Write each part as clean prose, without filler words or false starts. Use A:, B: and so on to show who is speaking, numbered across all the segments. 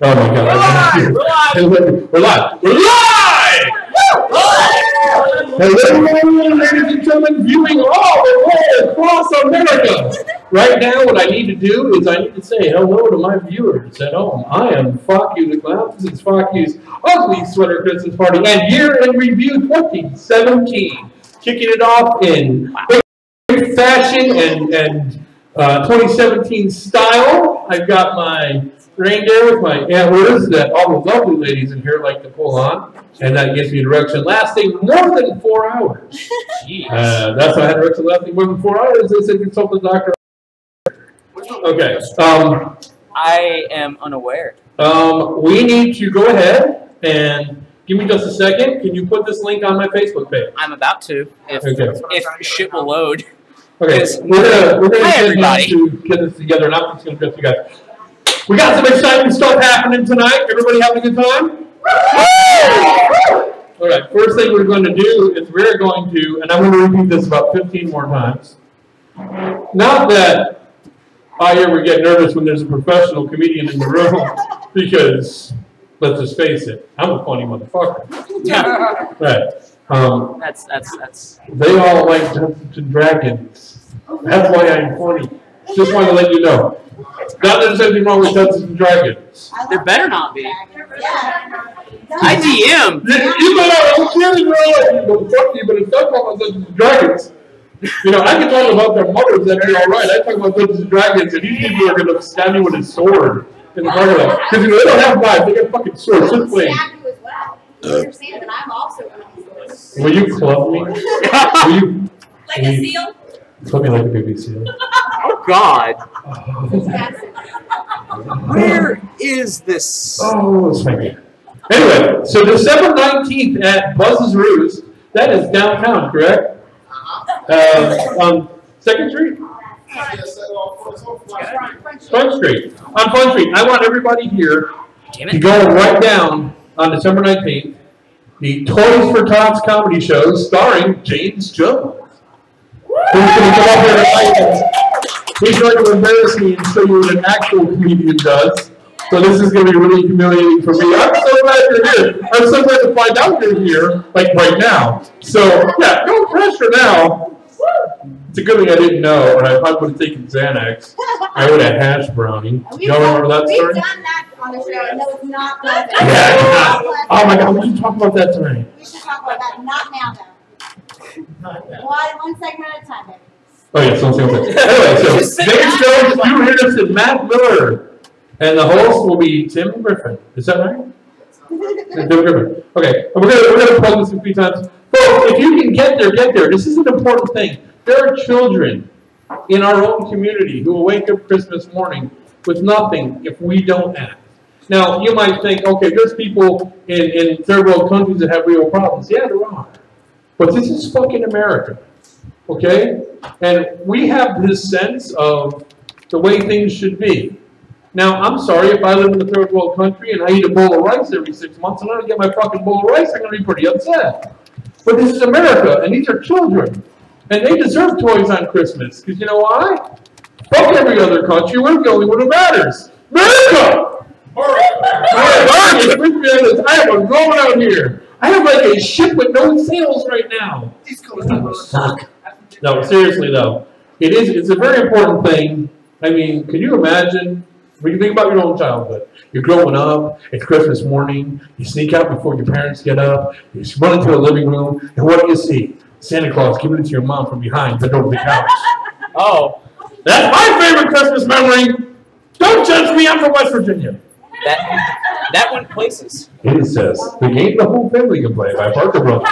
A: Oh my God! We're live! We're live! Hello, ladies and gentlemen, viewing all the way across America. Right now, what I need to do is I need to say hello to my viewers at home. I am Fuck You the Clown. This is Fuck You's Ugly Sweater Christmas Party and Year in Review 2017. Kicking it off in great fashion and 2017 style. I've got my reindeer with my antlers that all the lovely ladies in here like to pull on, and that gives me an erection lasting more than 4 hours. That's why I had an erection lasting more than 4 hours. They said consult the doctor. Okay.
B: I am unaware.
A: We need to go ahead and give me just a second. Can you put this link on my Facebook page?
B: I'm about to. If shit will load.
A: Okay. We're gonna get this together, and I'm just gonna get you guys. We got some exciting stuff happening tonight. Everybody having a good time? All right, first thing we're going to do is we're going to, and I'm going to repeat this about 15 more times. Not that I ever get nervous when there's a professional comedian in the room, because, let's just face it, I'm a funny motherfucker. Right.
B: That's.
A: They all like Dungeons and Dragons. That's why I'm funny. Just wanted to let you know. Not that there's anything wrong with Dungeons and Dragons.
B: There better not be. I DM.
A: You know, I'm kidding, bro. Fuck you, but it's not talking about Dungeons and Dragons. You know, I can talk about their mothers that are all right. I talk about Dungeons and Dragons, and these people are going to stab me with a sword in the parking lot. Because they don't have knives, they got fucking swords. Just playing.
C: Understand that I'm also one of these swords.
A: Will you club me? Will you?
C: Like a seal?
A: Club me like a baby seal.
B: Oh God. Where is this?
A: Oh, it's right here. Anyway, so December 19th at Buzz's Roost. That is downtown, correct? On 2nd Street? Front Street. On Front Street. I want everybody here to go right down on December 19th. The Toys for Tots comedy show starring James Jones. Who's going to come up here tonight? He's going to embarrass me and show you what an actual comedian does. So this is going to be really humiliating for me. I'm so glad you're here. I'm so glad to find out you're here, like right now. So, yeah, no pressure now. It's a good thing I didn't know, or I probably would have taken Xanax. I would have hash brownie. Y'all remember that story?
C: We've done that on the show, and that was not pleasant.
A: Yeah. Oh my God, we should talk about that tonight.
C: We should talk about that. Not now, though. One segment at a time, baby.
A: Oh yeah, so anyway, so James Jones, Drew Henderson, and Matt Miller, and the host will be Tim Griffin. Is that right? Tim Griffin. Okay, we're gonna plug this a few times. Folks, if you can get there, get there. This is an important thing. There are children in our own community who will wake up Christmas morning with nothing if we don't act. Now, you might think, okay, there's people in third world countries that have real problems. Yeah, there are. But this is fucking America. Okay? And we have this sense of the way things should be. Now, I'm sorry, if I live in a third world country and I eat a bowl of rice every 6 months and I don't get my fucking bowl of rice, I'm going to be pretty upset. But this is America, and these are children. And they deserve toys on Christmas. Because you know why? Fuck every other country, we're the only one who matters. America! I have a going out here. I have like a ship with no sails right now. No, seriously though, it's a very important thing. I mean, can you imagine, when you think about your own childhood, you're growing up, it's Christmas morning, you sneak out before your parents get up, you run into the living room, and what do you see? Santa Claus giving it to your mom from behind, bent over the couch.
B: Oh.
A: That's my favorite Christmas memory. Don't judge me, I'm from West Virginia.
B: That went places.
A: It says, the game the whole family can play by Parker Brothers.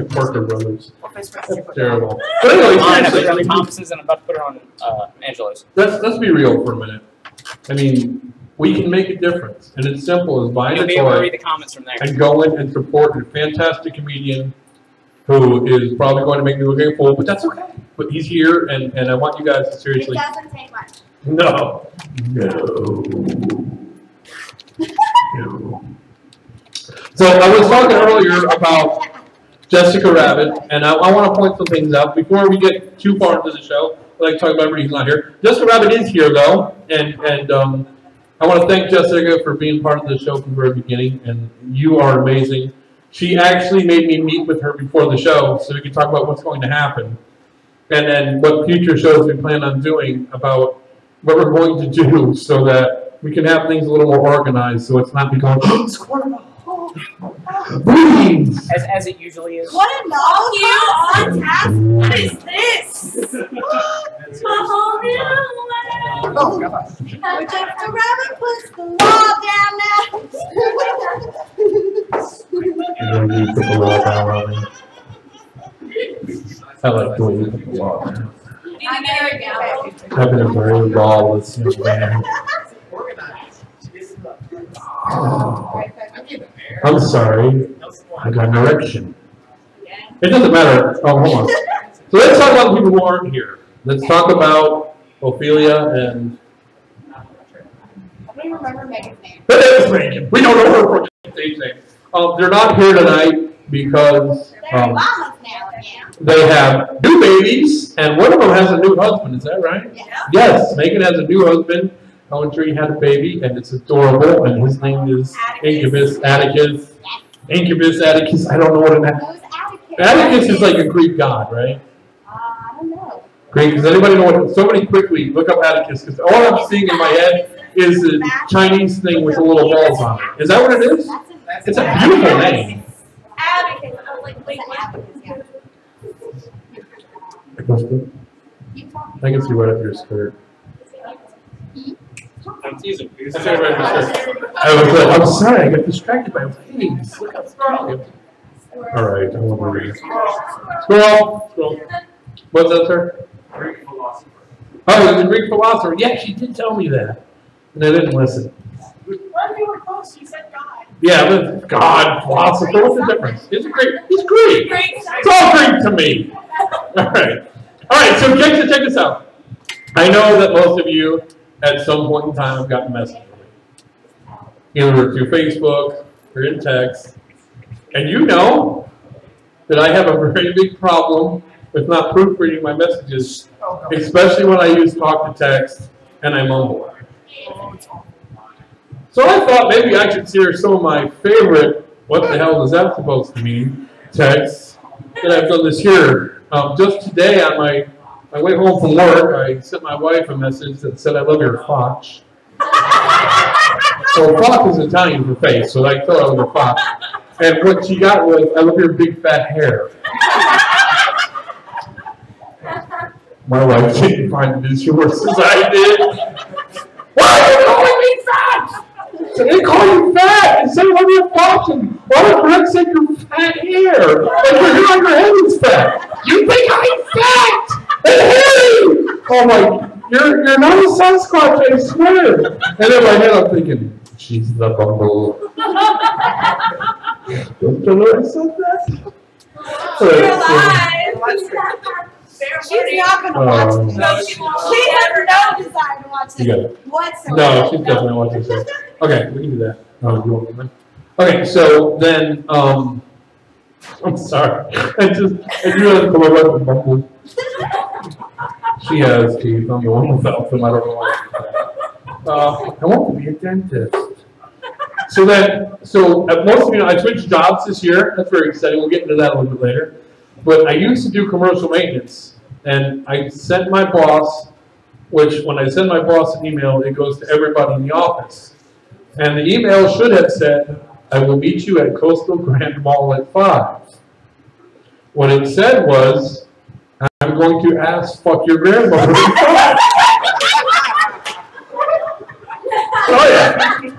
A: Parker Brothers. That's terrible. But anyway, seriously,
B: Thompson's and I'm about to put her on Angelo's.
A: Let's be real for a minute. I mean, we can make a difference, and it's simple as buying
B: You'll
A: a
B: be able to
A: toy
B: read the comments from there.
A: and go in and support a fantastic comedian who is probably going to make me look like a fool, but that's okay. But he's here, and I want you guys to seriously.
C: It doesn't take much.
A: No. So I was talking earlier about Jessica Rabbit, and I want to point some things out before we get too far into the show. like talking about everybody who's not here. Jessica Rabbit is here though, and I want to thank Jessica for being part of the show from the very beginning, and you are amazing. She actually made me meet with her before the show so we could talk about what's going to happen, and then what future shows we plan on doing about what we're going to do so that we can have things a little more organized so it's not becoming please.
D: As it usually is.
C: What a novel.
B: What is this? A whole new world.
D: Oh, gosh.
C: The rabbit puts the law down now.
A: You put the law down, Robin. I like the way you put the law down. I've been a very lawless young man. Oh, I'm sorry. I got an erection. It doesn't matter. Oh, hold on. So let's talk about the people who aren't here. Let's talk about Ophelia and.
C: I don't even remember Megan's name.
A: Her name is Megan. We don't know her stage name. They're not here tonight because
C: They're mamas now again.
A: they have new babies, and one of them has a new husband. Is that right?
C: Yeah.
A: Yes, Megan has a new husband. Helen Tree had a baby, and it's adorable, and his name is Incubus Atticus. Incubus Atticus, I don't know what it is.
C: Who's Atticus?
A: Atticus is like a Greek god, right?
C: I don't know.
A: Greek, does anybody know what, somebody quickly look up Atticus, because all I'm seeing in my head is a Chinese thing with the little balls on it. Is that what it is? It's a beautiful name.
B: Atticus. I was like, wait, what?
A: I can see right up your skirt.
D: I'm teasing.
A: That's right up your skirt. I'm sorry, I got distracted by things. Look how strong. All right, I won't worry. Squirrel. What's that, sir?
D: Greek philosopher.
A: Oh, it's a Greek philosopher. Yeah, she did tell me that. And I didn't listen.
B: When we were close, you said God.
A: Yeah, but God, philosopher, what's the difference? He's Greek. He's Greek. It's all Greek to me. All right. All right, so check this out. I know that most of you at some point in time have gotten messages from me. Either through Facebook or in text. And you know that I have a very big problem with not proofreading my messages, especially when I use talk to text and I mumble. So I thought maybe I should share some of my favorite, what the hell is that supposed to mean, texts that I've done this year. Just today on my way home from work, I sent my wife a message that said, I love your fox. So fox is Italian for face, so I told her I love her fox. And what she got was, I love your big fat hair. My wife didn't find it as yours as I did. Why are you calling me fat? So they call you fat instead of your function. Why would Rick say your fat hair? Like your hair on your head is fat. You think I'm fat and hairy? Oh my, you're not a Sasquatch, I swear. And in my head I'm thinking, she's the bumble. Don't you know I said that?
B: You're alive.
C: She's not going to watch this.
B: No, she won't.
C: She has no desire to watch
A: You got
C: this
A: it.
C: whatsoever.
A: No, she's definitely watching this. Okay, we can do that. Oh, you want me? Okay, so then, I'm sorry. I realized my wife was bumbled. She has teeth. I'm the one without them. I don't know why. I want to be a dentist. So most of you know, I switched jobs this year. That's very exciting. We'll get into that a little bit later. But I used to do commercial maintenance, and I sent my boss, which when I send my boss an email, it goes to everybody in the office. And the email should have said, I will meet you at Coastal Grand Mall at 5. What it said was, I'm going to ask fuck your grandmother at 5. Oh yeah.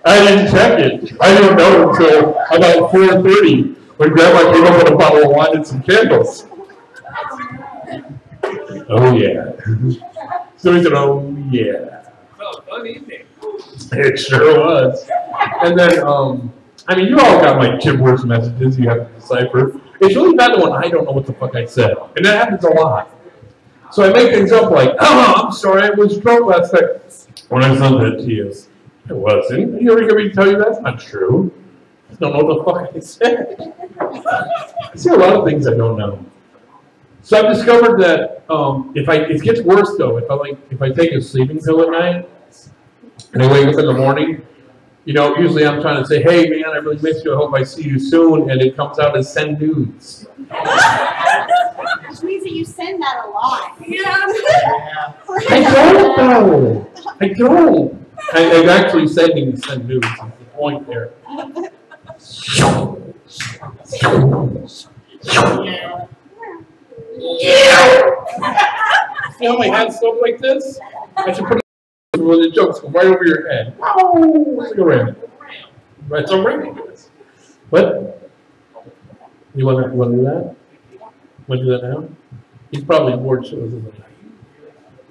A: I didn't check it. I didn't know until about 4:30 when Grandma came up with a bottle of wine and some candles. Oh yeah. So he said, oh yeah.
D: Oh, fun evening.
A: It sure was. And then, I mean, you all got my gibberish messages you have to decipher. It's really bad when I don't know what the fuck I said. And that happens a lot. So I make things up like, oh, I'm sorry, I was drunk last night. When I sent that to you. It wasn't. You ever hear me tell you that's not true? I don't know what the fuck I said. I say a lot of things I don't know. So I've discovered that it gets worse though. If I take a sleeping pill at night and I wake up in the morning, usually I'm trying to say, hey man, I really miss you. I hope I see you soon, and it comes out as send nudes.
C: Which means that you send that a lot.
B: Yeah.
A: I don't know. I don't. I'm actually sending the send nudes. Is the point there. See how my hands look like this? I should put it when the jokes go right over your head. Wow, it's like a ram. It's a ram. What? You want to do that? Want to do that now? He's probably bored shows, isn't he?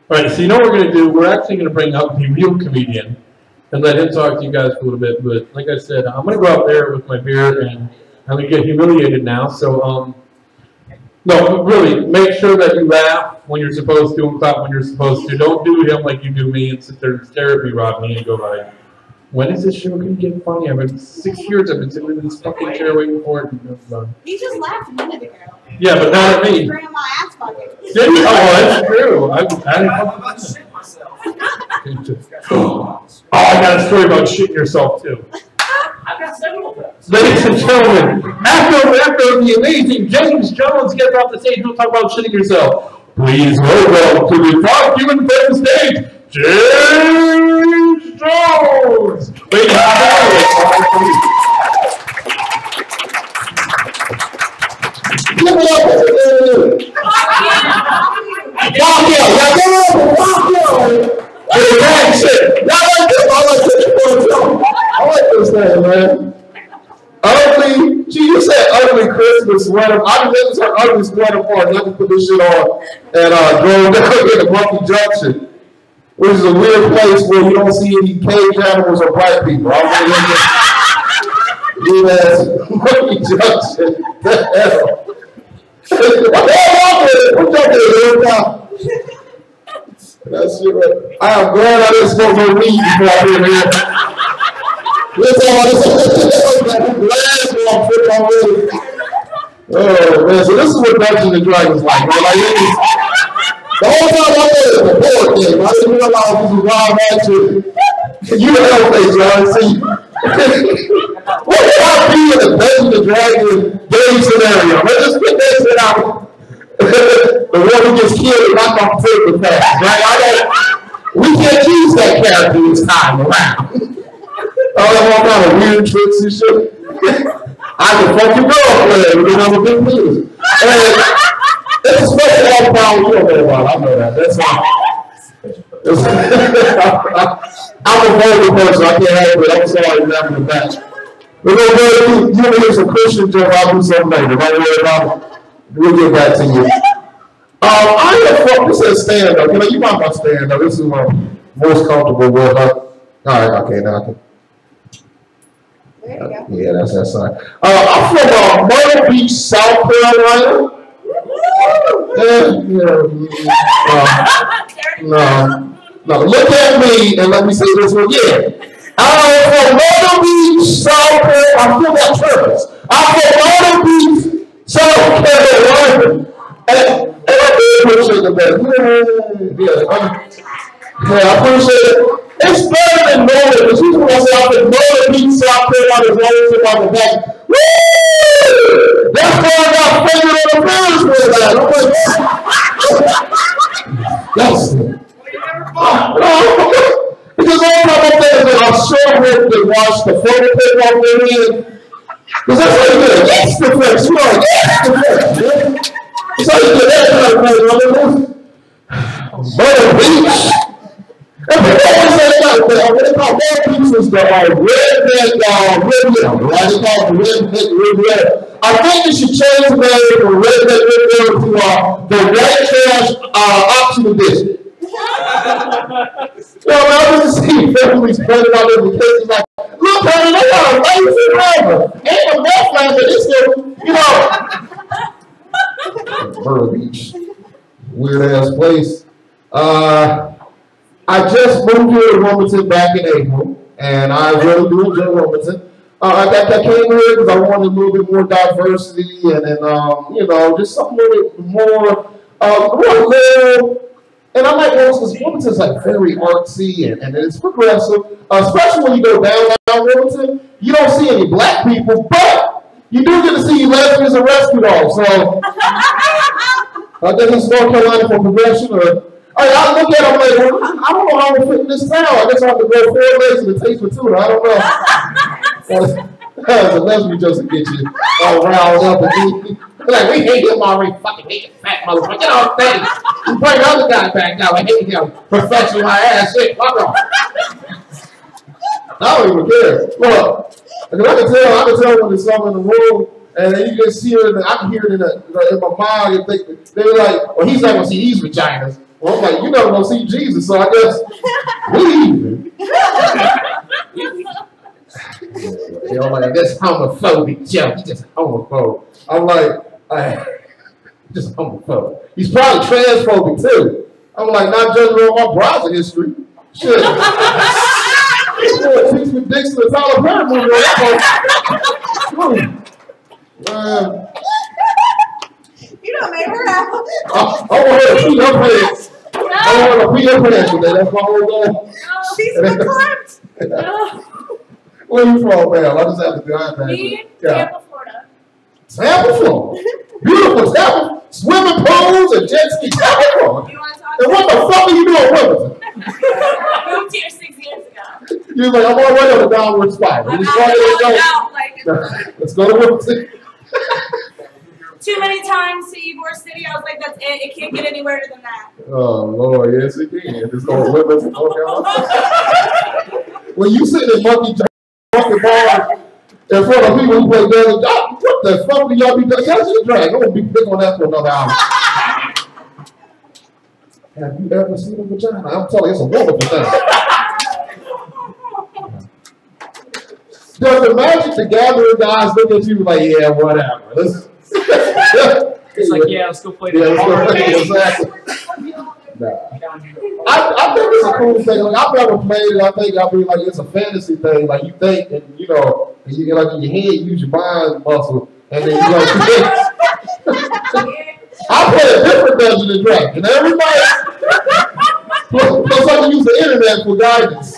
A: All right, so you know what we're going to do? We're actually going to bring out the real comedian and let him talk to you guys for a little bit. But like I said, I'm going to go out there with my beer, and I'm going to get humiliated now. So, no, really, make sure that you laugh when you're supposed to and clap when you're supposed to. Don't do him like you do me and sit there and stare at me, Rodney, and go like, when is this show going to get funny? I've been 6 years, I've been sitting in this fucking chair waiting for it.
C: You just laughed a minute ago.
A: Yeah, but not at me.
C: Bring my ass bucket.
A: Did you? Oh, that's true. I
D: Shit myself.
A: I got a story about shitting yourself too.
D: I've got several of those.
A: Ladies and gentlemen, after the amazing James Jones gets off the stage, we'll talk about shitting yourself. Please welcome to the Talk Human Fame stage, James Jones. Ladies and gentlemen.
E: I like this thing, man. Ugly, you said ugly Christmas sweater. I mean, this is her ugly sweater part. I can put this shit on and go down in Monkey Junction, which is a weird place where you don't see any cage animals or black people. I'm going to Monkey Junction. The hell? What's up there, that's shit right. I am glad I didn't smoke no weed before I came here. Let's talk about this. Oh man, so this is what Dungeons and Dragons like, man. Like, the whole time I was a board game, I didn't realize this was live action. You the hell face, John. See, what would I be in a Dungeons and Dragons game scenario? Let's just put that shit out. The one who gets killed and knocked off the paper fast, right? We can't use that character this time around. All kind of weird tricks and shit. I can fuck your girlfriend with another big news. And it's a special all power you don't know about. I know that. That's all. I'm a vulgar person. I can't help it. I'm sorry, I'm having a match. We're going to go you want to hear some Christian joke. I'll do something later. Don't worry about it. We'll get back to you. I am fuck. This is stand up. You might want to stand up. This is my most comfortable with. All right, okay, now I can.
C: There you go.
E: Yeah, that's fine. I'm from Myrtle Beach, South Carolina. No, look at me and let me say this one again. I'm from Myrtle Beach, South Carolina. I'm from that church. I'm from Myrtle Beach, South Carolina. And I appreciate it, man. Yeah, I appreciate it. It's better than knowing, because people want to say, I'm in Myrtle Beach, South Carolina, as long as it's on the back. Woo! That's why I got favorite on the Ferris wheel now. I'm like, that's it. Because all my things that I'm sure with they watch the photo tape off their head. Because that's how you get it. Yes, the flex. You know, yes, the flex. That's how you get that kind of thing. Myrtle Beach. And people always say that, what they call Myrtle Beach is the redneck riviera, right? They call it the redneck riviera. I think you should change the name from redneck riviera to the white trash optional district. I just see families planning out their vacations like, look, honey, they got a lazy river. Ain't a meth lab, but it's still, Myrtle Beach. Weird ass place. I just moved here to Wilmington back in April, and I really do enjoy Wilmington. I came here because I wanted a little bit more diversity and then, you know, just something a little bit more, real. And I like Wilmington. Wilmington's like very artsy and it's progressive, especially when you go downtown Wilmington. You don't see any black people, but you do get to see lesbians and rescue dogs. So I guess it's North Carolina for progression. Or I look at it, I'm like, well, I don't know how I'm fit in this town. I guess I have to go 4 days to the taste for tuna. I don't know. That's a lesbian just to get you all riled up and like, we hate him already, fucking hate him, fat motherfucker. Get off stage. You bring the other guy back now. I hate him. Perfection my ass shit. Fuck off. I don't even care. Look, I can tell when there's something in the room, and then you just hear it, I can hear it in my mind, and think, they're like, well, he's not going to see these vaginas. Well, I'm like, you're never going to see Jesus, so I guess leave. You know, like, this homophobic joke. He's just a homophobe. I'm like, just homophobic. He's probably transphobic too. I'm like, not judging on my browser history. Shit. He's more teach with Dixon and Tyler Perry movie.
C: You don't make her happy.
E: I want her to pee her pants. I want her to pee her pants today. That's my whole goal.
C: She's clipped.
E: Where you from, man? I just have to be honest.
B: Me, Tampa, Florida.
E: Tampa, Florida. Beautiful Tampa. Swimming pools and jet ski. Tampa, Florida.
B: You want to talk
E: And what the fuck are you doing with it?
B: Moved here 6 years ago.
E: You're like, I'm already on a downward spiral.
B: I'm
E: Let's
B: out, like,
E: Let's go to Wilmington.
B: too many times to Ybor City. I was like, that's it. It can't get any weirder than that.
E: Oh, Lord, yes, it can. It's going to Wilmington. When you sit in monkey bar in front of people who play Daniel, what the fuck do y'all be doing? Y'all should drag. I'm going to be big on that for another hour. Have you ever seen a vagina? I'm telling you, it's a wonderful thing. Does the Magic the Gathering guys look at you like, yeah, whatever?
D: It's like, yeah, let's go play the
E: exactly. Nah. I think it's a cool thing. Like, I've never played it. I think like it's a fantasy thing. Like you think, and you know, and you get like in your head, use your mind muscle, and then you like. I play a different Dungeons and Dragons, and everybody. Plus, I can use the internet for guidance.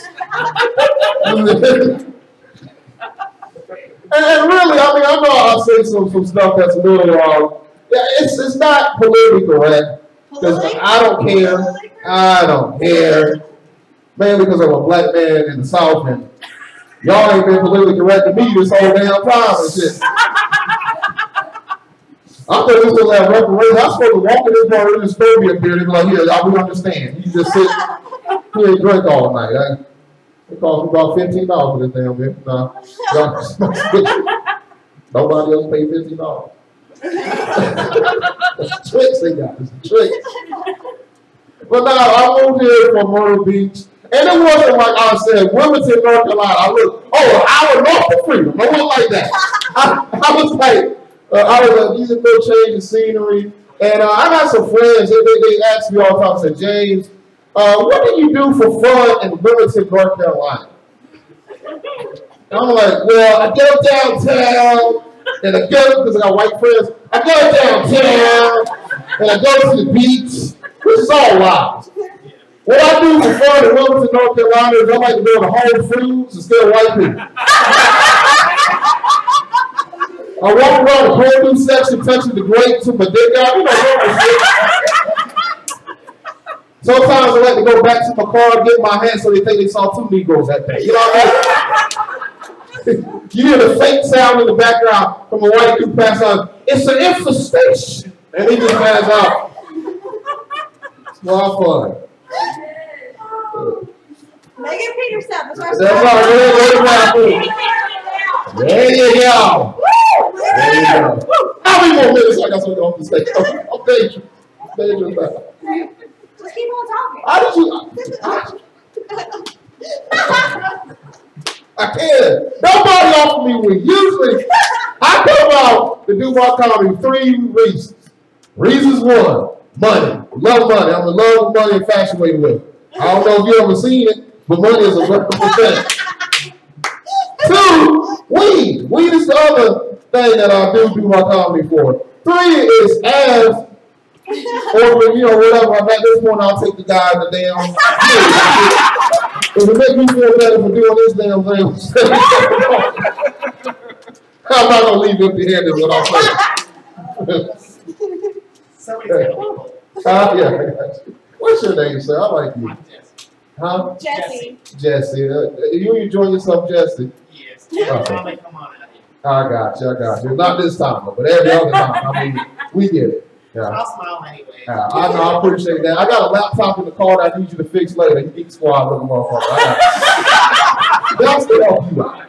E: And really, I mean, I know I'll say some stuff that's a little it's not politically correct. Because I don't care. I don't care. Mainly because I'm a black man in the South and y'all ain't been politically correct to me this whole damn time and shit. I thought this was like reparations. I'm supposed to walk in this bar with this phobia beer and be like, here, y'all, we understand. You just sit here and drink all night. It cost me about $15 for this damn beer. Nobody else paid $15. It's tricks they got. It's the tricks. But now I moved here from Myrtle Beach, and it wasn't like I said, Wilmington, North Carolina. I looked, an hour north of freedom. I wasn't like that. I was like, I was like, these are no change of scenery. And I got some friends, they ask me all the time, say, James, what do you do for fun in Wilmington, North Carolina? And I'm like, well, I go downtown. And I go, because I got white friends, I go downtown, and I go to the beach, which is all lies. What I do for fun in Wilmington, North Carolina is I like to go to Whole Foods instead of white people. I walk around the produce section, touching the grapes with my dick out, you know, sometimes I like to go back to my car and get my hand so they think they saw 2 Negroes that day. You know what I mean? You hear the fake sound in the background from a white dude pass on. It's an infestation. And he just pass out. It's a lot of fun.
C: Megan Peterson. That's
E: all. There you go. There you go. How many more minutes I got something off the stage? I'm dangerous.
C: Just keep on talking.
E: I can't. Nobody offered me weed. Usually, I come out to do my comedy 3 reasons. Reasons 1, money. Love money. I'm in love with money and infatuated with it. I don't know if you ever seen it, but money is a wonderful thing. 2, Weed. Weed is the other thing that I do my comedy for. 3 is abs. Or, you know, whatever. At this point, I'll take the guy in the damn. If it makes me feel better for doing this damn thing, I'm not gonna leave empty-handed when I'm saying.
D: Somebody's gonna leave.
E: Yeah, I got you. What's your name, sir? I like you. Huh?
C: Jesse.
E: Jesse. You enjoy yourself, Jesse?
D: Yes.
E: Okay.
D: Come on out here.
E: I got you. Not this time, but every other time. I mean, we get it. Yeah.
D: I'll smile anyway.
E: I know, I appreciate that. I got a laptop in the car that I need you to fix later. You Geek Squad little motherfucker. I'll still help you out.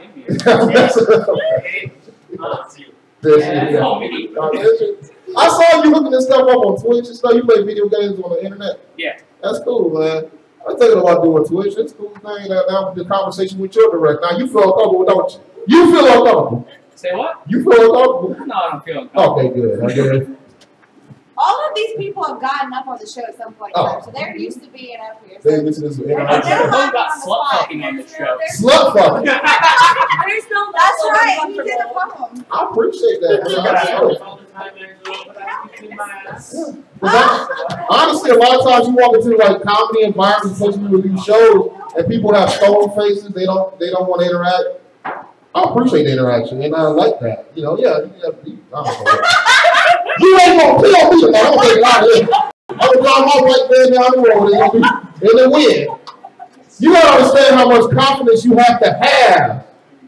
E: I saw you looking this stuff up on Twitch and stuff. You play video games on the internet.
D: Yeah.
E: That's cool, man. I'm thinking about doing Twitch. It's a cool thing. Now the conversation with your direct. Now you feel uncomfortable, don't you? You feel uncomfortable.
D: Say what?
E: You feel uncomfortable?
D: No, I don't feel uncomfortable.
E: Okay, good. I get it.
C: All of these people have gotten up on the show at some point in time, so they're used to being up here.
E: They
C: So
E: listen to this.
C: they're
D: Who
C: not
D: got
C: on the
D: slut
C: spot.
D: fucking on the show?
E: Slut fucking.
B: There's no
C: That's
B: level
C: right.
B: of
C: You did a
B: uncomfortable.
C: poem.
E: I appreciate that.
D: You
E: Man.
D: got
E: I
D: it
E: swear.
D: all the time, Angela, but I keep in my ass.
E: Honestly, a lot of times you walk into like comedy environments, especially with these shows, and people have stone faces. They don't want to interact. I appreciate the interaction, and I like that. You know, yeah. I don't know. You ain't gonna kill me, man. I don't think out here. I'm gonna drive my white man down the road and then win. You gotta understand how much confidence you have to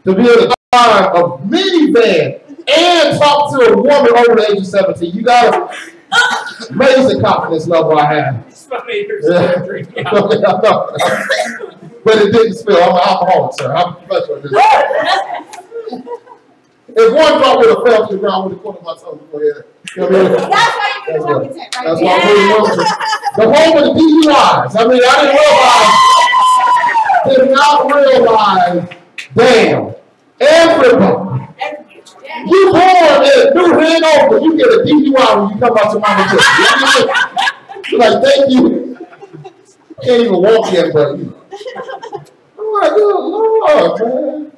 E: be able to drive a minivan and talk to a woman over the age of 17. You gotta amazing confidence level I have.
D: It's funny, you're still drinking.
E: But it didn't spill. I'm an alcoholic, sir. I'm a professional at this. If one drop would have fell to the ground, I would have caught my tongue before you. You know what I mean?
C: That's why you do the Wilmington, right?
E: That's why I'm really Wilmington. The home of the DUIs. I mean, I didn't realize, damn, everybody. You born in New Hanover, you get a DUI when you come out to Mama Joe. You're like, thank you. Can't even walk yet, but you know. I'm like, good Lord, man.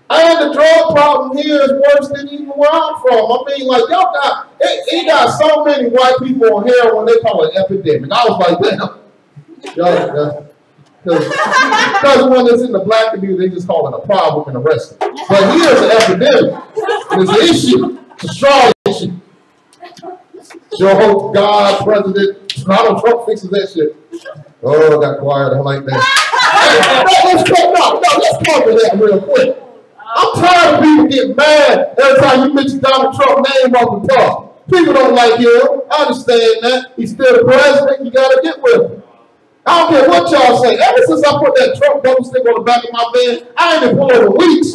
E: And the drug problem here is worse than even where I'm from. I mean, like, y'all got, it got so many white people on heroin, they call it epidemic. I was like, damn. Because when it's in the black community, they just call it a problem and arrest it. But here's an epidemic. It's an issue. It's a strong issue. Joe, God, President, Donald Trump fixes that shit. Oh, got quiet. I like that. Let's cover that real quick. I'm tired of people getting mad every time you mention Donald Trump's name off the top. People don't like him. I understand that. He's still the president. You got to get with him. I don't care what y'all say. Ever since I put that Trump bumper sticker on the back of my van, I ain't been pulling over weeks.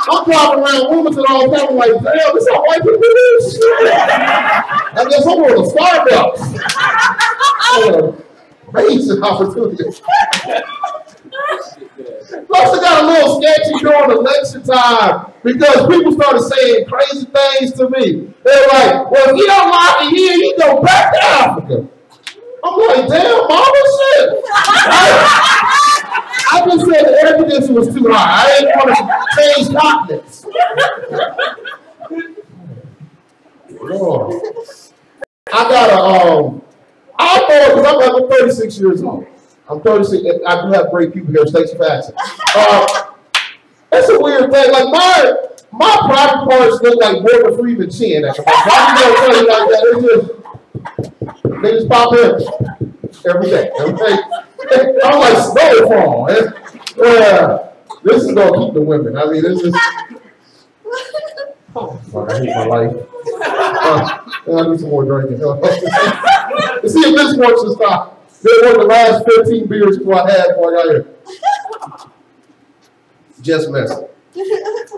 E: I'm driving around Wilmington all the time. I'm like, damn, this how white people do this shit. I guess I'm on a Starbucks. Amazing opportunity. Plus, I got a little sketchy during election time because people started saying crazy things to me. They're like, well, if you don't like it here, you go back to Africa. I'm like, damn, mama, shit. I just said the air conditioning was too high. I didn't want to change continents. Lord. I got I know because I'm 36 years old. I'm 36. I do have great people here, Stacey Faxon. That's a weird thing. Like my private parts look like Morgan Freeman chin. Why you gonna tell you like that? They just pop in every day. I'm like snowfall. This is gonna keep the women. I mean, this is. Oh, I hate my life. I need some more drinking. Let's see if this works this time. They were the last 15 beers I got here. Just messing. I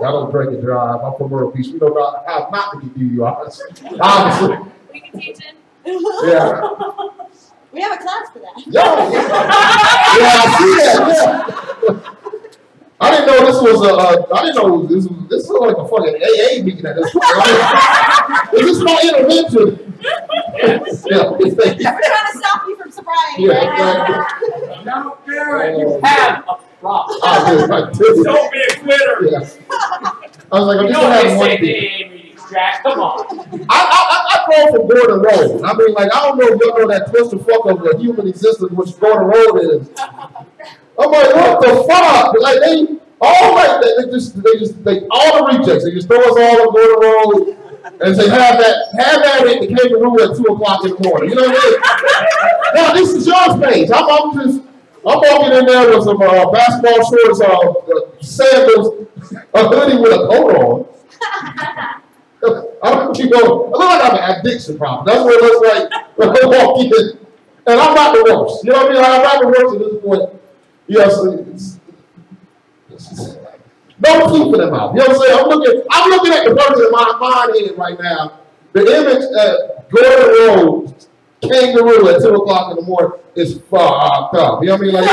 E: don't drink and drive. I'm from Myrtle Beach. We don't know how not to get DUIs. Honestly.
B: We can teach it.
E: Yeah.
C: We have a class for that.
E: Yeah, I see that. Yeah. I didn't know this was I didn't know this is like a fucking AA meeting at this point. Is this my intervention? Yeah.
C: We're trying to stop you from sobriety.
E: Yeah, exactly.
D: No, Jared, you have a rock.
E: I did, like this.
D: Don't be a quitter.
E: Yeah. I was like, I'm
D: You
E: just
D: know
E: gonna
D: what
E: have one
D: they say
E: beer.
D: at AA meetings, Jack. Come on.
E: I call for Gordon Road. I mean, like, I don't know if y'all know that twisted fuck of the human existence, which Gordon Road is. I'm like, what the fuck? Like, they all like they all the rejects. They just throw us all on Gordon Road and say, have that at the kangaroo at 2:00 in the morning. You know what I mean? Now, this is your space. I'm walking in there with some basketball shorts, sandals, a hoodie with a coat on. I don't keep going. I look like I'm an addiction problem. That's what it looks like when I walk in. And I'm not the worst. You know what I mean? Like, I'm not the worst at this point. Yes, no keeping them out. You know what I'm saying? I'm looking at the person in my mind head right now. The image at Gordon Road, kangaroo at 2:00 in the morning is fucked up. You know what I mean? Like,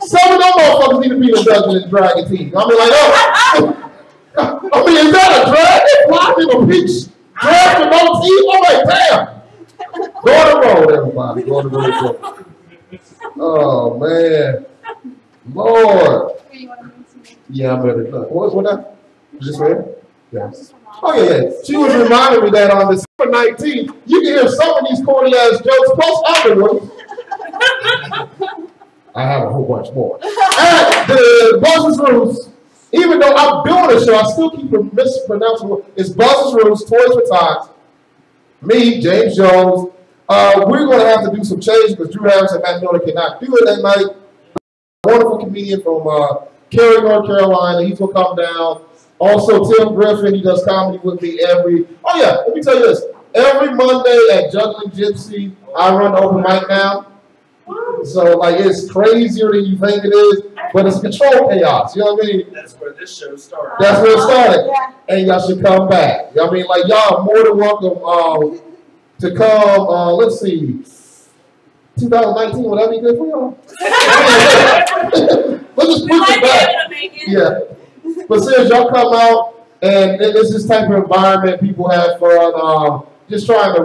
E: some of them motherfuckers need to be in Dungeons and Dragons team. I mean, like, oh. I mean, is that a dragon flying in a peach? Dragon with no teeth? I'm like, damn. Gordon Road, everybody. Gordon Road. Oh, man. Lord. Yeah, I'm ready. What that? Just read? Yeah. Oh, yeah. She was reminding me that on December 19th, you can hear some of these corny ass jokes plus other ones. I have a whole bunch more. At the Buzz's Roots, even though I'm doing a show, I still keep mispronouncing it. It's Buzz's Roots, Toys for Tots. Me, James Jones. We're going to have to do some change because Drew Harris and Matt Miller cannot do it that night. A wonderful comedian from Cary, North Carolina. He's going to come down. Also, Tim Griffin. He does comedy with me every. Oh, yeah. Let me tell you this. Every Monday at Juggling Gypsy, I run the open mic now. So, like, it's crazier than you think it is, but it's control chaos. You know what I mean?
D: That's where this show started.
E: That's where it started. And y'all should come back. You know what I mean? Like, y'all are more than welcome to come, let's see, 2019, would that be good for y'all? Let's just push it back. Yeah. But since y'all come out, and it's this type of environment, people have fun, just trying to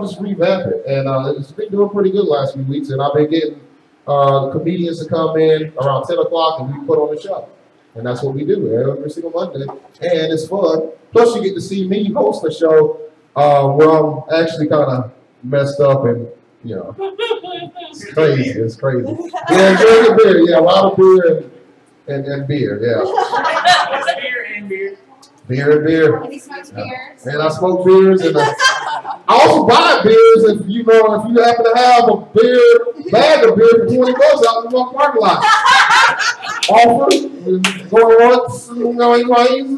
E: just revamp it. And it's been doing pretty good the last few weeks, and I've been getting comedians to come in around 10 o'clock, and we put on the show. And that's what we do every single Monday. And it's fun. Plus, you get to see me host the show where I'm actually kind of messed up and, you know, it's crazy. It's crazy. Yeah, drinking beer. Yeah, a lot of beer and beer. Yeah.
D: Beer and beer.
E: Beer and beer.
C: And he smokes beers.
E: And I smoke beers, and I also buy beers if you happen to have a bag of beer for $20 out in the parking lot. Offer, going once, going twice.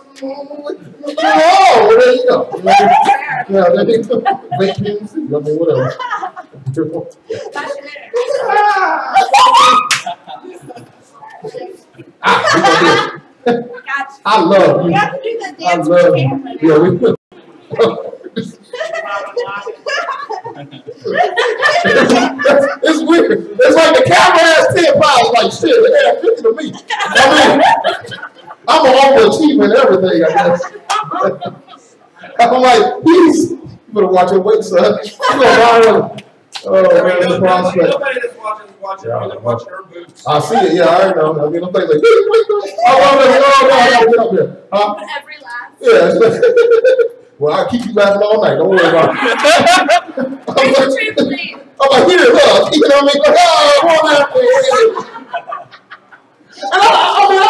E: Oh, there you go. Yeah, there you go. Vacations, I mean, whatever. I love you.
C: You have to do the
E: I
C: dance
E: love
C: with
E: you.
C: camera.
E: Yeah, we it's weird. It's like the camera has 10 pounds. Like, shit, it has 50 to me. I mean, I'm an overachiever and everything, I guess. I'm like, please, you better watch your weight, son. You gonna oh, man, it's a prospect.
D: Nobody that's watching, they're watching her boots.
E: I see it, yeah, I know. I mean, I'm thinking like, I gotta get up there.
C: Every last.
E: Yeah. Well, I'll keep you laughing all night. Don't worry about it. I'm like, here, look. You know what I mean? Like, oh, I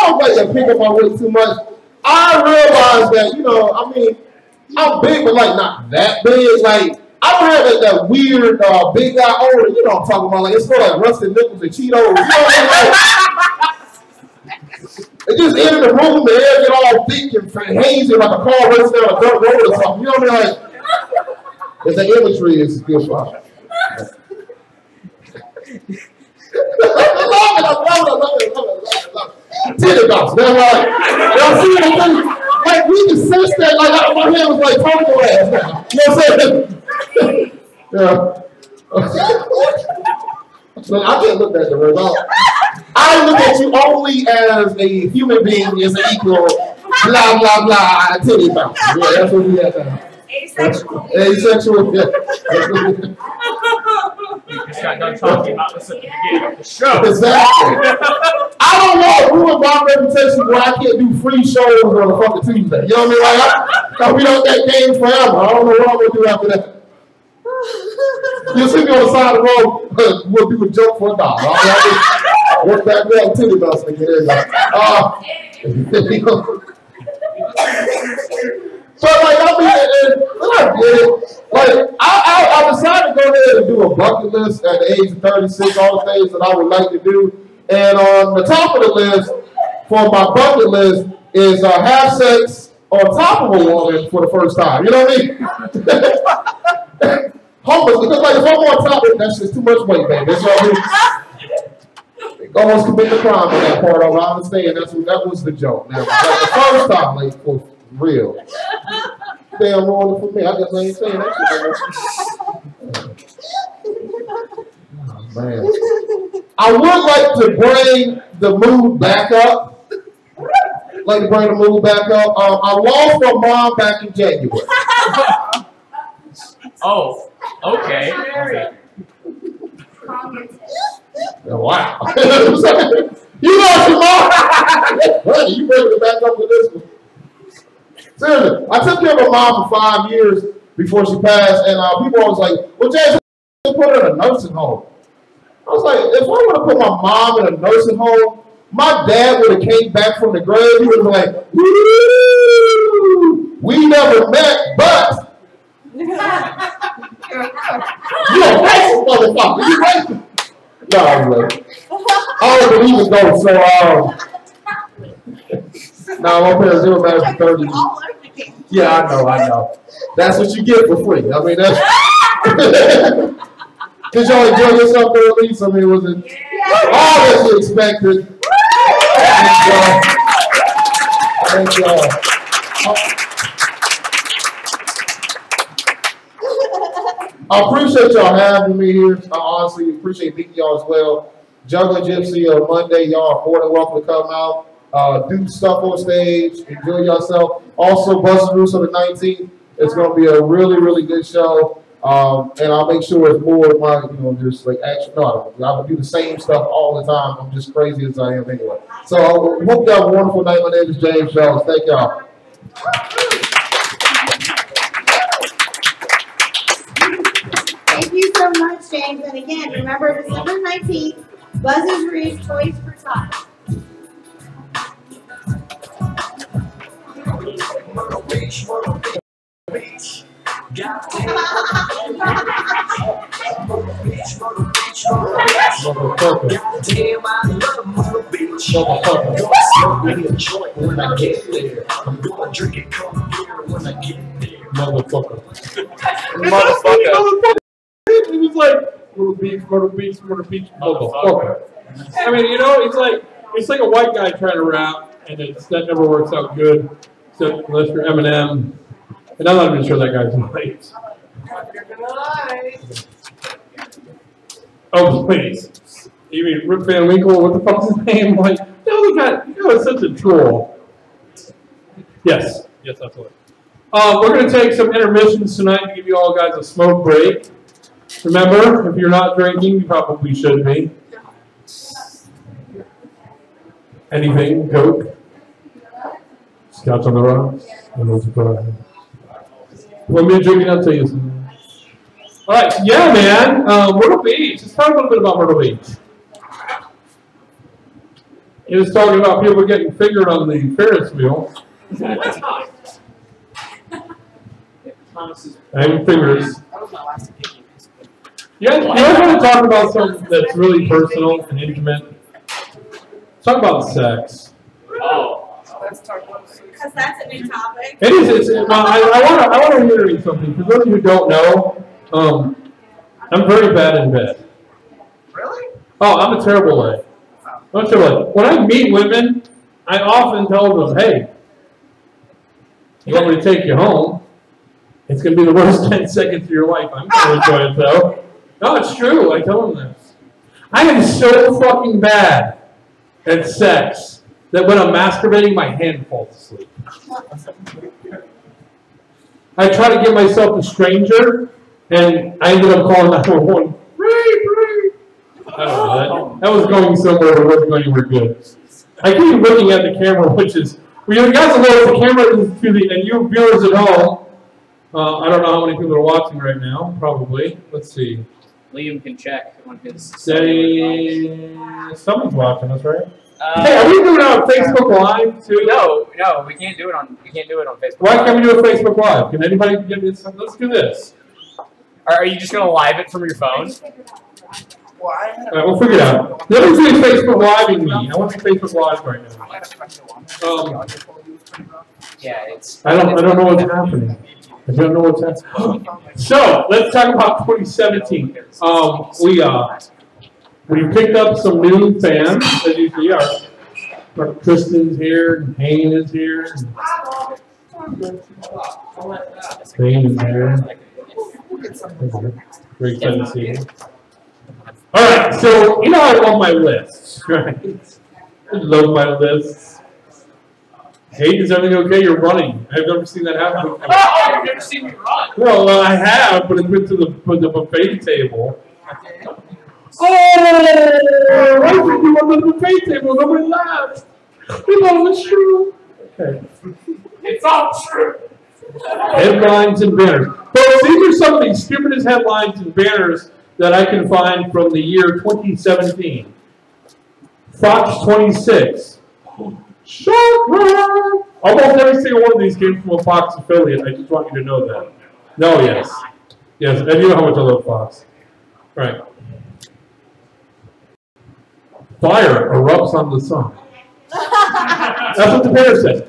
E: don't like to pick up my weight too much. I realize that, I mean, I'm big, but like not that big. Like, I don't have like that weird big guy owner. You know what I'm talking about? Like, it's more like Rusted Nickels and Cheetos. You know what I mean? It just enter the room, the air get all thick and hazy like a car racing down a dirt road or something. You know what I mean? Like, it's the imagery is good fun. I love it. Titty box, that's right. Y'all see what I'm saying? Like, we can sense that, like, my hand was like Tony ass now. You know what I'm saying? Yeah. So I can't look at the result. I look at you only as a human being, as an equal, blah, blah, blah, titty bounce. Yeah, that's what we have now.
B: Asexual.
E: Asexual, yeah.
D: just got done talking about this at the beginning of the show.
E: Exactly. I don't want to ruin my reputation where I can't do free shows on a fucking Tuesday. You know what I mean? Like, we don't get games forever. I don't know what I'm going to do after that. You'll see me on the side of the road, we'll do a joke for $1. I'll work back there until it does get in. So, like, I did it. Like, I decided to go ahead and do a bucket list at the age of 36, all the things that I would like to do. And on the top of the list, for my bucket list, is have sex on top of a woman for the first time. You know what I mean? Homeless, because like if I'm on top of it, that's just too much weight, baby. So I mean, almost commit the crime on that part of it. I understand that was the joke. Now, like the first time, like for real. Damn wrong for me. I guess I ain't saying that shit. Oh, man. I would like to bring the mood back up. I lost my mom back in January.
D: Oh, okay.
E: Wow. You lost your mom. Honey, you bring it back up with this one. Seriously, I took care of my mom for 5 years before she passed, and people always like, well, Jason, put her in a nursing home. I was like, if I would have put my mom in a nursing home, my dad would have came back from the grave. He would have been like, woo, we never met, but you're a racist motherfucker. You racist. No, I'm like, I don't believe in ghosts, so no, my parents were married for 30 years. Yeah, I know. That's what you get for free. I mean, that's. Did y'all enjoy yourself there at least? I mean, was it all that you expected? Thank y'all. I appreciate y'all having me here. I honestly appreciate meeting y'all as well. Juggling Gypsy on Monday, y'all are more than welcome to come out, do stuff on stage, enjoy yourself. Also, Busted Loose on the 19th. It's going to be a really, really good show. And I'll make sure it's more of my, just like action. No, I'll do the same stuff all the time. I'm just crazy as I am anyway. So I hope you have a wonderful night. My name is James Jones. Thank y'all.
C: Thank you so much, James. And again, remember December 19th, Buzz's Reef Toys for Tots.
A: Motherfucker.
F: He was like, Myrtle Beach, motherfucker. I mean, it's like a white guy trying to rap, and that never works out good, except unless you're Eminem. And I'm not even sure that guy's white. Oh, please. You mean Rip Van Winkle? What the fuck's his name? Like, it's such a troll. Yes, absolutely. We're going to take some intermissions tonight to give you all guys a smoke break. Remember, if you're not drinking, you probably should be. Anything, Coke, Scotch on the rocks, When we're drinking, I'll tell you something. All right, yeah, man. Myrtle Beach. Let's talk a little bit about Myrtle Beach. He was talking about people getting fingered on the Ferris wheel. And fingers. You guys want to talk about something that's really personal and intimate? Let's talk about sex.
D: Oh.
B: Because that's a new topic.
A: It is. I want to reiterate something. For those of you who don't know, I'm very bad in bed.
D: Really?
A: Oh, I'm a terrible lay. When I meet women, I often tell them, hey, you want me to take you home? It's going to be the worst 10 seconds of your life. I'm going to enjoy it, though. No, it's true. I tell them this. I am so fucking bad at sex that when I'm masturbating, my hand falls asleep. I try to get myself a stranger, and I ended up calling 911. Ray,
F: I don't know. That was going somewhere, but it wasn't going anywhere good. I keep looking at the camera, which is, well, you guys know the camera is to the, and you viewers at home, I don't know how many people are watching right now, probably. Let's see.
D: Liam can check on his.
F: Say, someone's watching us, right? Hey, are we doing it on Facebook Live too?
D: No, we can't do it on Facebook.
F: Why can't we do a Facebook Live? Can anybody give me some? Let's do this.
D: Are you just gonna live it from your phone?
F: All right, we'll figure it out. Let me see Facebook Living me. I want to be Facebook Live right now.
D: Yeah, it's.
F: I don't know what's happening. I don't know what's happening. So let's talk about 2017. We picked up some new fans, as you see. Our Kristen's here, and Hayne is here. Hayne is here. Very excited to see you. All right, so you know I love my lists, right? I love my lists. Hey, is everything okay? You're running. I've never seen that happen before.
D: Oh, you've never seen me run.
F: Well, I have, but it's been to the buffet table. Oh, why did you on the buffet table? Nobody laughed. We thought it was true. Okay.
D: It's all true.
F: Headlines and banners. Folks, these are some of the stupidest headlines and banners that I can find from the year 2017. Fox 26. Shocker! Almost every single one of these came from a Fox affiliate. I just want you to know that. No, yes. Yes, and you know how much I love Fox. Right. Fire erupts on the sun. That's what the banner said.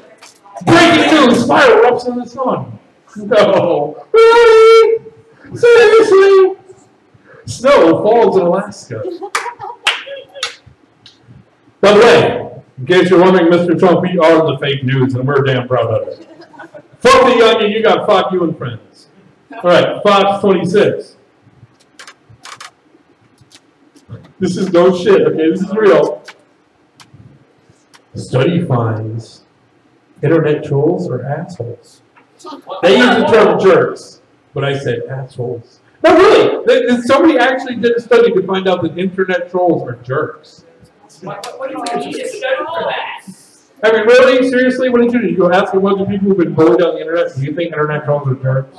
F: Breaking news, fire erupts on the sun. No. Really? Seriously? Snow falls in Alaska. By the way, in case you're wondering, Mr. Trump, we are the fake news, and we're damn proud of it. Fuck the onion, you got fuck you and friends. All right, Fox 26. This is no shit, okay? This is real. Study finds internet trolls are assholes. They use the term jerks, but I said assholes. No, really. Somebody actually did a study to find out that internet trolls are jerks.
D: What do you need to study for that?
F: I mean, really? Seriously? What did you do? You go ask a bunch of people who've been bullied on the internet, do you think internet trolls are jerks?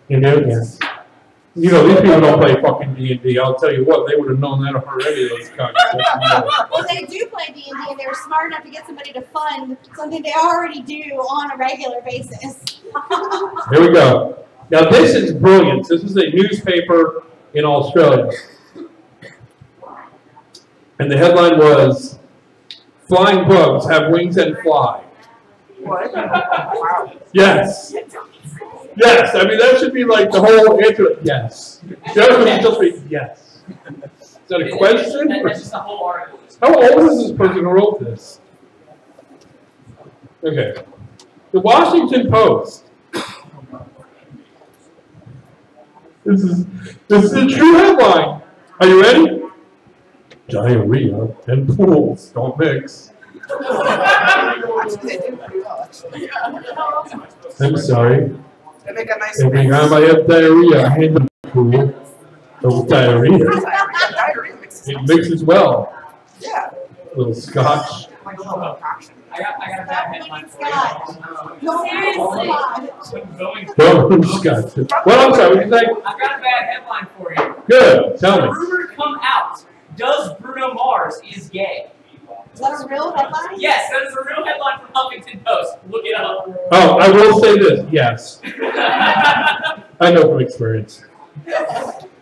F: You do? Yes. You know, these people don't play fucking D&D. I'll tell you what, they would have known that already. Those
C: Well, they do play D&D, and they're smart enough to get somebody to fund something they already do on a regular basis.
F: Here we go. Now, this is brilliant. This is a newspaper in Australia. And the headline was, "Flying bugs have wings and fly."
D: What? Wow.
F: Yes. Yes. I mean, that should be like the whole answer. Yes. The other one should just be yes. Is that a question?
D: That's just the whole article.
F: How old is this person who wrote this? Okay. The Washington Post. This is a true headline. Are you ready? Diarrhea and pools don't mix. I'm sorry. Every time I have diarrhea, I hand the pool. So diarrhea. It mixes well.
G: Yeah.
F: A little scotch.
D: I got a bad headline for
B: Seriously.
F: Don't scotch. Well, I'm sorry. What did you say?
D: I've got a bad headline for you.
F: Good. Tell me.
D: Rumor come out. Does Bruno Mars is gay?
C: Is that a real headline?
D: Yes, that is a real headline from Huffington Post. Look it up.
F: Oh, I will say this. Yes. I know from experience.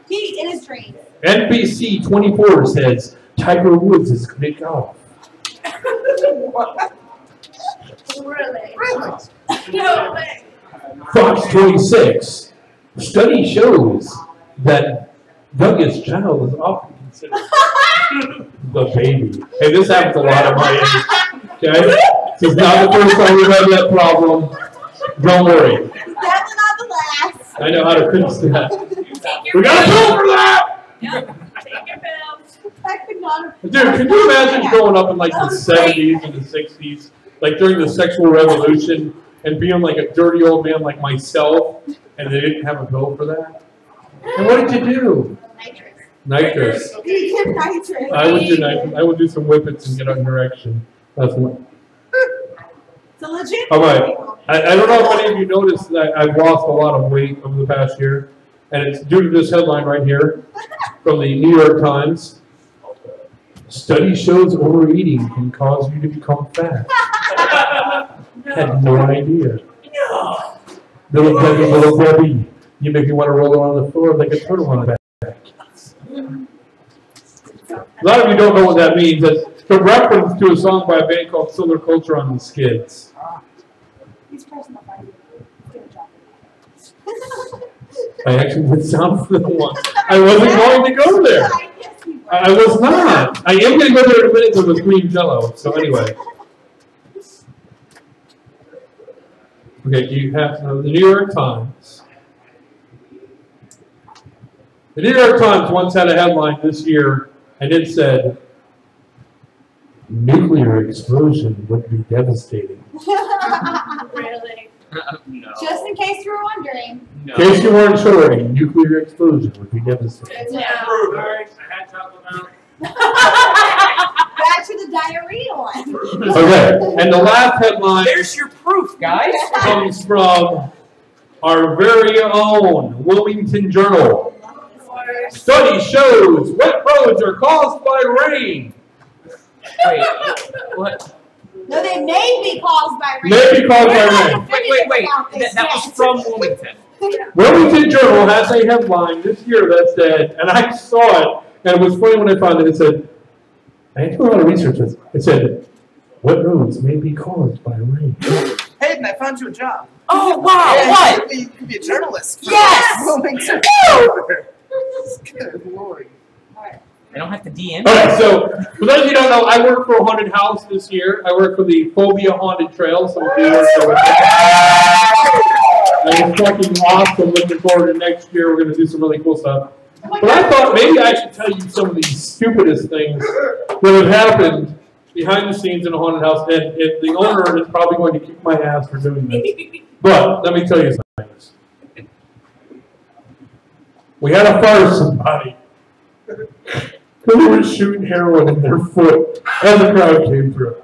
C: He in his dreams.
F: NBC 24 says Tiger Woods is going to golf.
B: Really?
G: Really?
B: No way.
F: Fox 26. Study shows that youngest child is often considered the baby. Hey, this happens a lot at my age. Okay? This is not the first time we've had that problem. Don't worry.
C: Definitely not the last.
F: I know how to fix that.
B: Take your
F: We got a
B: pills.
F: pill for that!
B: Yep. Take your pills.
C: That could not have.
F: Dude, could you imagine growing up in like the 70s and the 60s, like during the sexual revolution, and being like a dirty old man like myself, and they didn't have a bill for that? And what did you do?
C: Matrix.
A: Nitrous.
C: You give nitrous.
A: I would do nitrous. I would do some whippets and get on direction. That's what.
C: It's a legit.
A: All right. I don't know if any of you noticed that I've lost a lot of weight over the past year, and it's due to this headline right here from the New York Times. Study shows overeating can cause you to become fat. Had no idea. Little Debbie, you make me want to roll on the floor like a turtle on the back. A lot of you don't know what that means. It's a reference to a song by a band called Solar Culture on the Skids.
C: He's pressing the button.
A: I actually did sound for the one. I wasn't going to go there. I was not. I am going to go there in a minute with a green jello. So anyway. Okay, you have the New York Times. The New York Times once had a headline this year, and it said, "Nuclear explosion would be devastating."
B: Really?
D: No.
C: Just in case you were wondering.
D: No.
A: In case you weren't sure, a nuclear explosion would be devastating.
B: Yeah.
D: I had chocolate milk.
C: Back to the diarrhea one.
A: Okay, and the last headline
D: There's your proof, guys.
A: comes from our very own Wilmington Journal. Study shows wet roads are caused by rain.
D: Wait, what?
C: No, they may be caused by rain.
A: May be caused by
C: We're not
A: rain.
C: definitive about this
D: That was
C: yet.
D: from Wilmington.
A: Wilmington Journal has a headline this year that said, and I saw it, and it was funny when I found it, it said, I had to do a lot of research on this. It said, wet roads may be caused by rain.
G: Hayden, I found you a job.
D: Oh, wow,
G: Yeah,
D: what?
G: You could be a journalist.
D: Yes!
G: Wilmington. Good lord.
D: I don't have to DM.
A: Okay, so for those of you who don't know, I work for a haunted house this year. I work for the Phobia Haunted Trail. Some of you work there with me. And it's fucking awesome. Looking forward to next year. We're going to do some really cool stuff. But I thought maybe I should tell you some of the stupidest things that have happened behind the scenes in a haunted house. And the owner is probably going to kick my ass for doing this. But let me tell you some things. We had to fire somebody. Because they were shooting heroin in their foot as the crowd came through.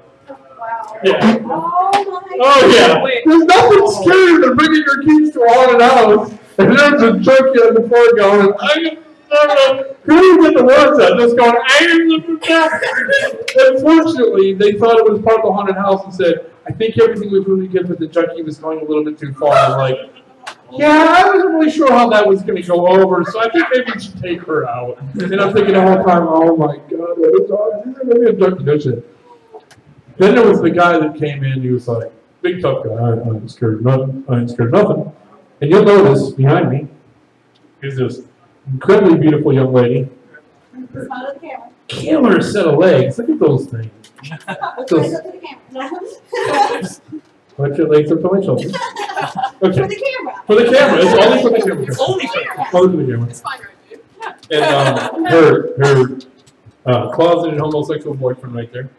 A: Yeah. Oh, yeah. There's nothing scarier than bringing your kids to a haunted house and there's a junkie on the floor going, couldn't get the words out, just going, Unfortunately, they thought it was part of the haunted house and said, I think everything was really good, but the junkie was going a little bit too far. I'm like, yeah, I wasn't really sure how that was going to go over, so I think maybe we should take her out. And I'm thinking the whole time, oh my God, what is on? Maybe a junkie does it. Then there was the guy that came in, he was like, big tough guy, I ain't scared of nothing, I ain't scared of nothing. And you'll notice behind me is this incredibly beautiful young lady.
C: Smile to the camera.
A: Killer set of legs, look at those things.
C: Look right up to the camera.
A: Put your legs up to my shoulders.
C: For
A: Okay.
C: the camera.
A: For the camera, it's only for the camera.
D: It's only for the camera.
A: Only for the camera.
B: It's fine, right?
A: And her closeted homosexual boyfriend right there.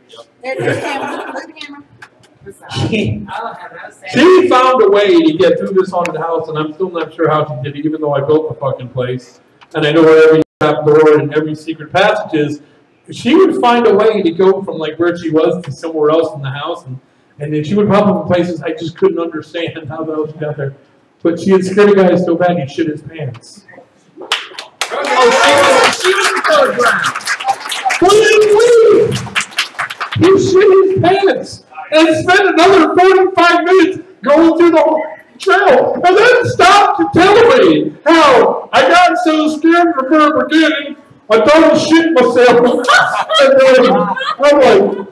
C: There's the camera. Look at the camera.
A: She found a way to get through this haunted house, and I'm still not sure how she did it, even though I built the fucking place. And I know where every trap door and every secret passage is. She would find a way to go from like where she was to somewhere else in the house, and then she would pop up in places I just couldn't understand how the hell she got there. But she had scared a guy so bad he shit his pants.
D: Oh, she was in third round.
A: What do you believe? He shit his pants and spent another 45 minutes going through the whole trail, and then stopped to tell me how I got so scared from her beginning, I thought I shit myself. And then I'm like,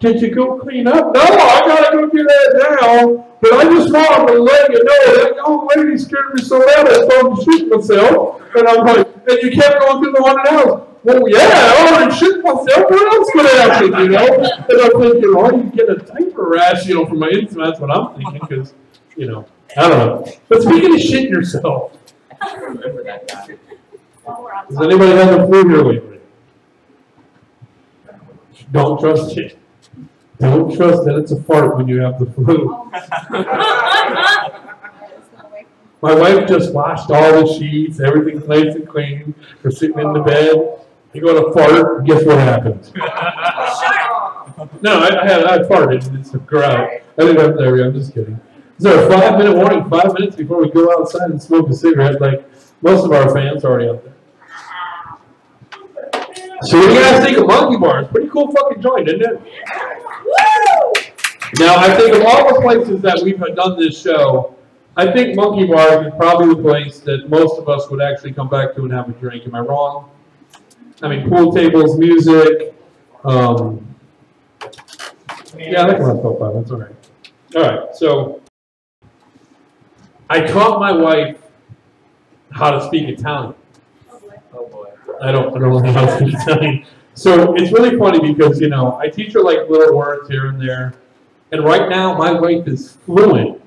A: did you go clean up? No, I gotta go do that now. But I just wanted to let you know that young lady scared me so bad I thought I shit myself. And I'm like, and you kept going through the haunted house. Well, yeah, I already shit myself. What else could happen, you know? And I'm thinking, well, you get a diaper rash, you know, from my intimates. That's what I'm thinking, because, you know, I don't know. But speaking of shitting yourself,
D: I remember that guy.
A: does anybody have the flu here lately? Don't trust it. Don't trust that it's a fart when you have the flu.
F: My wife just washed all the sheets, everything's nice and clean. We're sitting in the bed. You go to fart, and guess what happens? No, I farted. It's a grout. I didn't have there. I'm just kidding. Is there a 5-minute warning? 5 minutes before we go outside and smoke a cigarette, like most of our fans are already out there. So what do you guys think of Monkey Bars? Pretty cool fucking joint, isn't it? Now I think of all the places that we've done this show, I think Monkey Bars is probably the place that most of us would actually come back to and have a drink. Am I wrong? I mean, pool tables, music. Yeah, I can run top 5. That's all right. All right, so I taught my wife how to speak Italian.
D: Oh boy.
F: I don't know how to speak Italian. So it's really funny because, you know, I teach her like little words here and there. And right now, my wife is fluent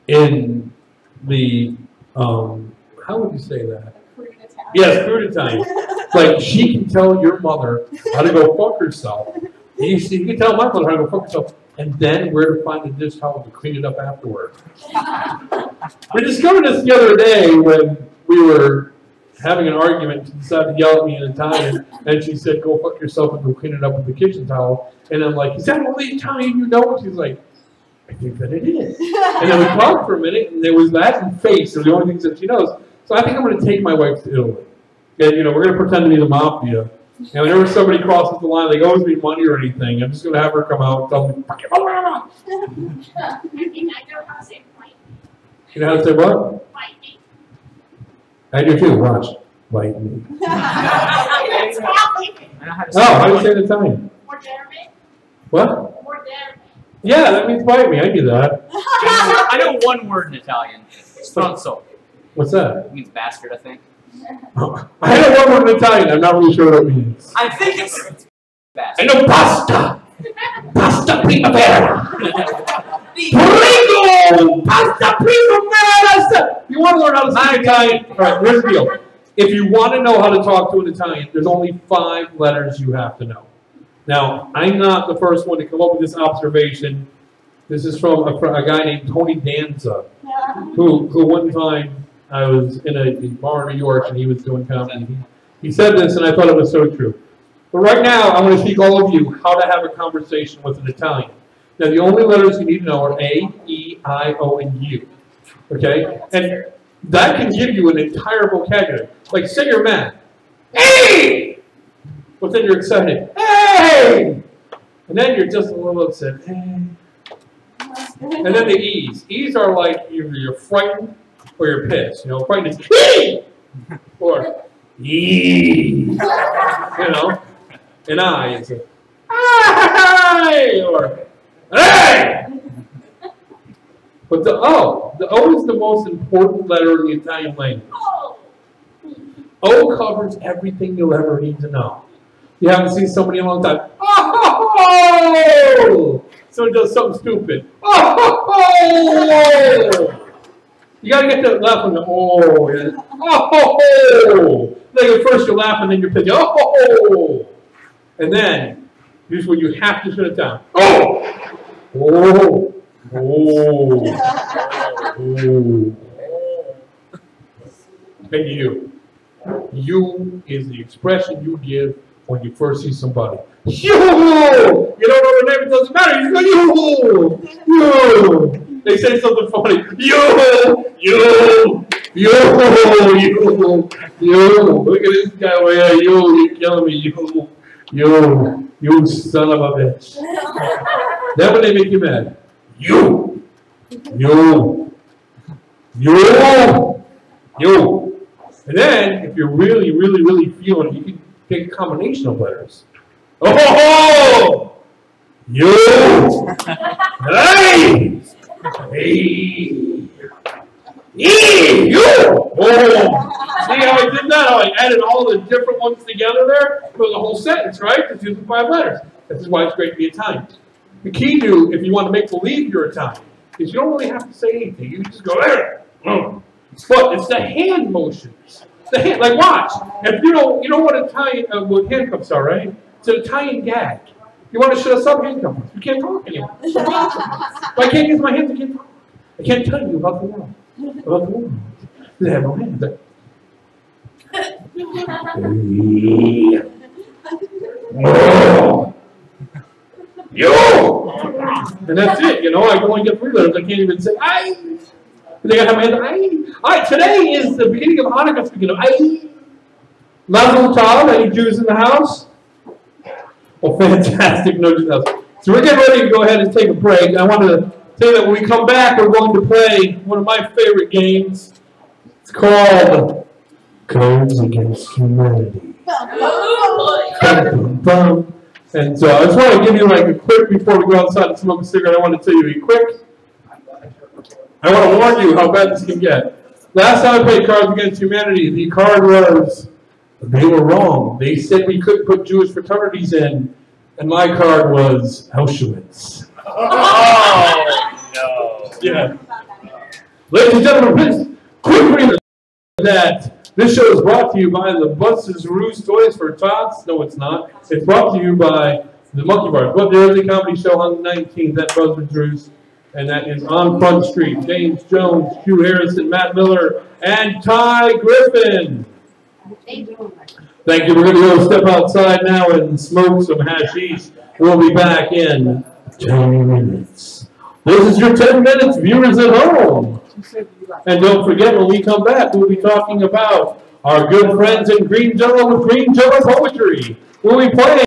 F: in the, how would you say that? Yes, crude Italian. Like, she can tell your mother how to go fuck herself. You can tell my mother how to go fuck herself. And then where to find a dish towel to clean it up afterward. We discovered this the other day when we were having an argument. She decided to yell at me in Italian. And she said, go fuck yourself and go clean it up with the kitchen towel. And I'm like, is that only Italian you know? And she's like, I think that it is. And then we talked for a minute, and there was that and face are the only things that she knows. So I think I'm going to take my wife to Italy. And, you know, we're going to pretend to be the mafia. And whenever somebody crosses the line, they go always need money or anything. I'm just going to have her come out and tell me, fuck your mother.
H: I know how to say white.
F: You know how to say what?
H: White meat.
F: I do too. Watch. Bite me.
H: That's probably
D: I know how to say
F: Oh, how do you say it in Italian?
H: Morderme.
F: What?
H: Morderme.
F: Yeah, that means bite me. I knew that.
D: I know one word in Italian. Stronzo.
F: What's that?
D: It means bastard, I think.
F: Oh, I know one word in Italian. I'm not really sure what it means.
D: I think it's
F: I
D: bastard.
F: know pasta. Pasta primavera. Prego! Pasta primavera! You want to learn how to speak Italian? All right, here's the deal. If you want to know how to talk to an Italian, there's only 5 letters you have to know. Now, I'm not the first one to come up with this observation. This is from a guy named Tony Danza, who one time I was in a bar in New York and he was doing comedy. He said this and I thought it was so true. But right now, I want to teach all of you how to have a conversation with an Italian. Now, the only letters you need to know are A, E, I, O, and U. Okay? And that can give you an entire vocabulary. Like, say you're mad. Hey! But then you're excited. Hey! And then you're just a little upset. Hey. And then the E's. E's are like either you're frightened or you're pissed. You know, frightened is hey! Or ee. You know? And I is hey! Or hey! But the O is the most important letter in the Italian language. O covers everything you'll ever need to know. You haven't seen somebody in a long time. Oh! Someone does something stupid. Oh! You gotta get that laugh on the oh. Yeah. Oh! Like at first you're laughing, then you're pissed. Oh! And then here's where you have to shut it down. Oh! Oh! Oh! Oh! And you. You is the expression you give when you first see somebody. You! You don't know the name, it doesn't matter. You go, you! You! They say something funny. You! You! You! You! You! Look at this guy over here. You're killing me. You son of a bitch. That when they make you mad. You! You! And then, if you're really, really, really feeling it, you can take a combination of letters. Oh! You! Hey! Hey! You! Oh! See how I did that? How I added all the different ones together there? For the whole sentence, right? It's using 5 letters. This is why it's great to be Italian. The key to, if you want to make believe you're Italian, is you don't really have to say anything. You just go there. But it's the hand motions. The hand, like watch. If you know what Italian what handcuffs are, right? It's an Italian gag. You want to shut us up, handcuffs. You can't talk anymore. If I can't use my hands, I can't talk. I can't tell you about the world.
A: About the world. They have no hands. Yo! And that's it, you know, I can only get 3 letters, I can't even say I. They gotta have my hands, I. Alright, today is the beginning of Hanukkah, speaking of I. Mazel Tov, any Jews in the house? Oh, fantastic, no Jews in the house. So we're getting ready to go ahead and take a break. I want to say that when we come back, we're going to play one of my favorite games. It's called Cards Against Humanity. And so I just want to give you like a quick, before we go outside and smoke a cigarette, I want to tell you a quick. I want to warn you how bad this can get. Last time I played Cards Against Humanity, the card was, they were wrong. They said we couldn't put Jewish fraternities in, and my card was Auschwitz.
D: Oh, no.
A: Yeah. Ladies and gentlemen, please, quick reminder that this show is brought to you by the Buster's Roost Toys for Tots. No, it's not. It's brought to you by the Monkey Bars. But there is a comedy show on the 19th at Buster's Roost, and that is on Front Street. James Jones, Hugh Harrison, Matt Miller, and Ty Griffin. Thank you. We're going to go step outside now and smoke some hashish. We'll be back in 10 minutes. This is your 10 minutes, viewers at home. And don't forget, when we come back, we'll be talking about our good friends in Green Jello with Green Jello Poetry. We'll be playing